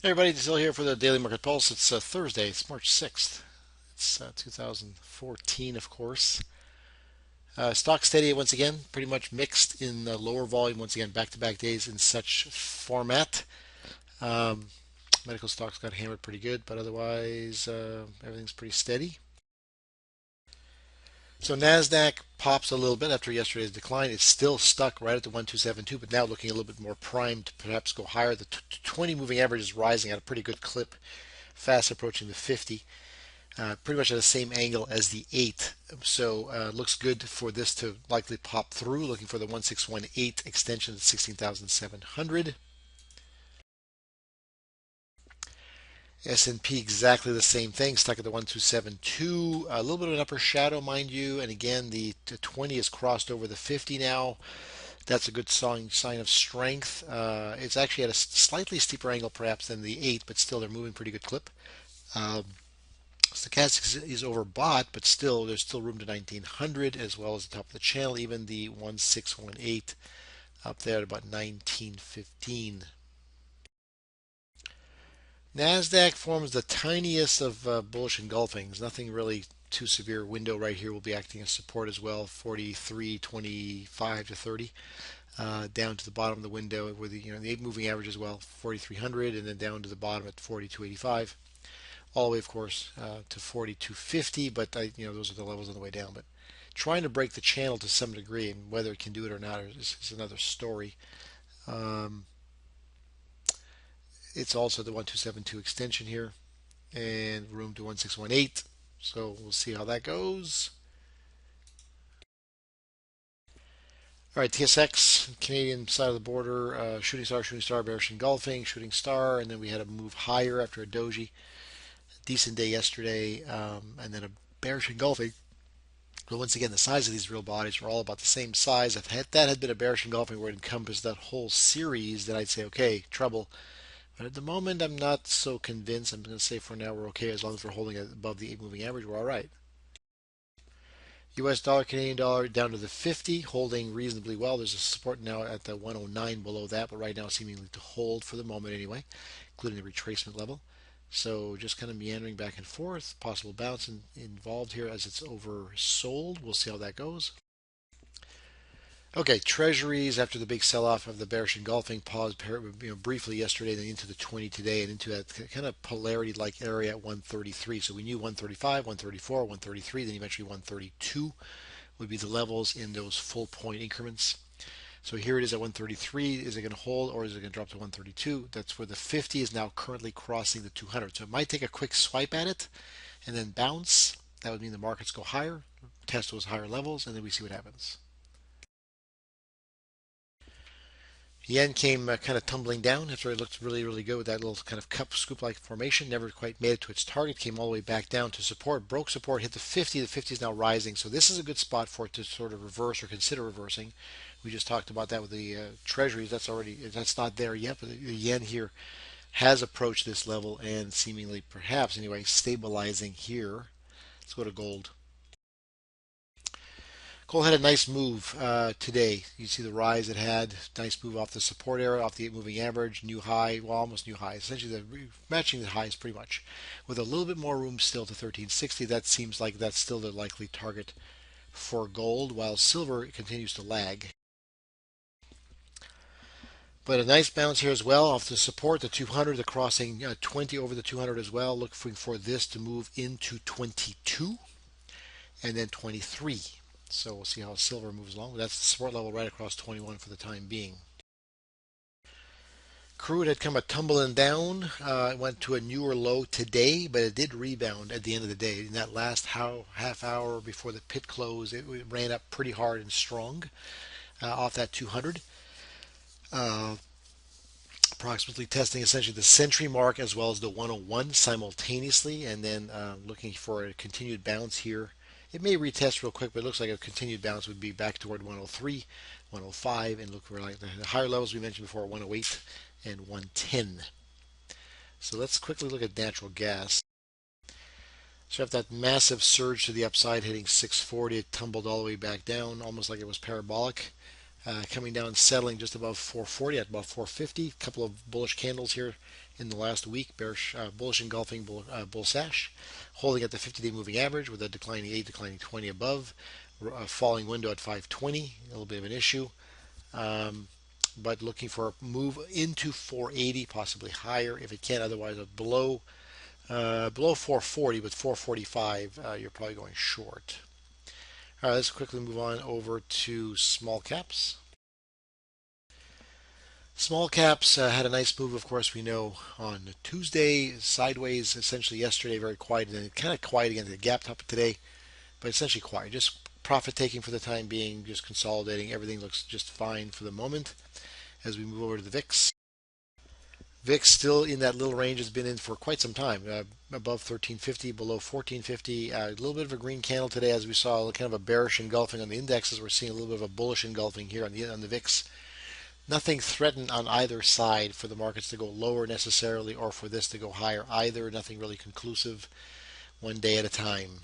Hey everybody, still here for the Daily Market Pulse. It's Thursday, it's March 6th. It's 2014, of course. Stock steady once again, pretty much mixed in the lower volume once again, back to back days in such format. Um, Medical stocks got hammered pretty good, but otherwise everything's pretty steady. So NASDAQ pops a little bit after yesterday's decline. It's still stuck right at the 1272, but now looking a little bit more primed to perhaps go higher. The 20 moving average is rising at a pretty good clip, fast approaching the 50. Pretty much at the same angle as the 8. So looks good for this to likely pop through. Looking for the 1618 extension at 16,700. S&P exactly the same thing, stuck at the 1272. A little bit of an upper shadow, mind you. And again, the 20 is crossed over the 50 now. That's a good sign of strength. It's actually at a slightly steeper angle perhaps than the 8, but still they're moving pretty good clip. Um, Stochastic is overbought, but still there's still room to 1900 as well as the top of the channel, even the 1618 up there at about 1915. Nasdaq forms the tiniest of bullish engulfings. Nothing really too severe. Window right here will be acting as support as well. 43.25 to 30. Down to the bottom of the window with the 8 moving average as well, 4300, and then down to the bottom at 4285. All the way, of course, to 4250, but those are the levels on the way down. But trying to break the channel to some degree, and whether it can do it or not is another story. Um, it's also the 1272 extension here, and room to 1618. So we'll see how that goes. All right, TSX, Canadian side of the border, shooting star, bearish engulfing, shooting star, and then we had a move higher after a doji. Decent day yesterday, and then a bearish engulfing. But once again, the size of these real bodies are all about the same size. If that had been a bearish engulfing where it encompassed that whole series, then I'd say, okay, trouble. But at the moment, I'm not so convinced. I'm going to say for now we're okay as long as we're holding it above the 8 moving average. We're all right. US dollar, Canadian dollar down to the 50, holding reasonably well. There's a support now at the 109 below that, but right now seemingly to hold for the moment anyway, including the retracement level. So just kind of meandering back and forth. Possible bounce involved here as it's oversold. We'll see how that goes. Okay, treasuries after the big sell-off of the bearish engulfing paused briefly yesterday, then into the 20 today, and into that kind of polarity-like area at 133. So we knew 135, 134, 133, then eventually 132 would be the levels in those full point increments. So here it is at 133. Is it going to hold or is it going to drop to 132? That's where the 50 is now currently crossing the 200. So it might take a quick swipe at it and then bounce. That would mean the markets go higher, test those higher levels, and then we see what happens. Yen came kind of tumbling down after it looked really, really good with that little kind of cup scoop-like formation. Never quite made it to its target. Came all the way back down to support. Broke support, hit the 50. The 50 is now rising. So this is a good spot for it to sort of reverse or consider reversing. We just talked about that with the treasuries. That's not there yet. But the yen here has approached this level and seemingly, perhaps anyway, stabilizing here. Let's go to gold. Gold had a nice move today. You see the rise it had. Nice move off the support area, off the 8 moving average, new high, well, almost new high. Essentially, matching the highs pretty much. With a little bit more room still to 1360, that seems like that's still the likely target for gold, while silver continues to lag. But a nice bounce here as well off the support, the 200, the crossing 20 over the 200 as well. Looking for this to move into 22 and then 23. So we'll see how silver moves along. That's the support level right across 21 for the time being. Crude had come a tumbling down. It went to a newer low today, but it did rebound at the end of the day. In that last half hour before the pit close, it ran up pretty hard and strong off that 200. Uh, Approximately testing essentially the century mark as well as the 101 simultaneously, and then looking for a continued bounce here. It may retest real quick, but it looks like a continued bounce would be back toward 103, 105, and look for like the higher levels we mentioned before, 108 and 110. So let's quickly look at natural gas. So after that massive surge to the upside, hitting 640, it tumbled all the way back down, almost like it was parabolic. Coming down, settling just above 440 at about 450. A couple of bullish candles here in the last week, bearish, bullish engulfing bull sash, holding at the 50-day moving average with a declining 8, declining 20 above, falling window at 520, a little bit of an issue. Um, but looking for a move into 480, possibly higher if it can. Otherwise, below 440, but 445, you're probably going short. All right, let's quickly move on over to small caps. Small caps had a nice move, of course, we know, on Tuesday, sideways, essentially yesterday, very quiet, and then kind of quiet again. The gap top today, but essentially quiet. Just profit taking for the time being, just consolidating. Everything looks just fine for the moment. As we move over to the VIX, VIX still in that little range, has been in for quite some time, above 1350, below 1450. A little bit of a green candle today, as we saw, kind of a bearish engulfing on the indexes. We're seeing a little bit of a bullish engulfing here on the VIX. Nothing threatened on either side for the markets to go lower necessarily, or for this to go higher either. Nothing really conclusive. One day at a time.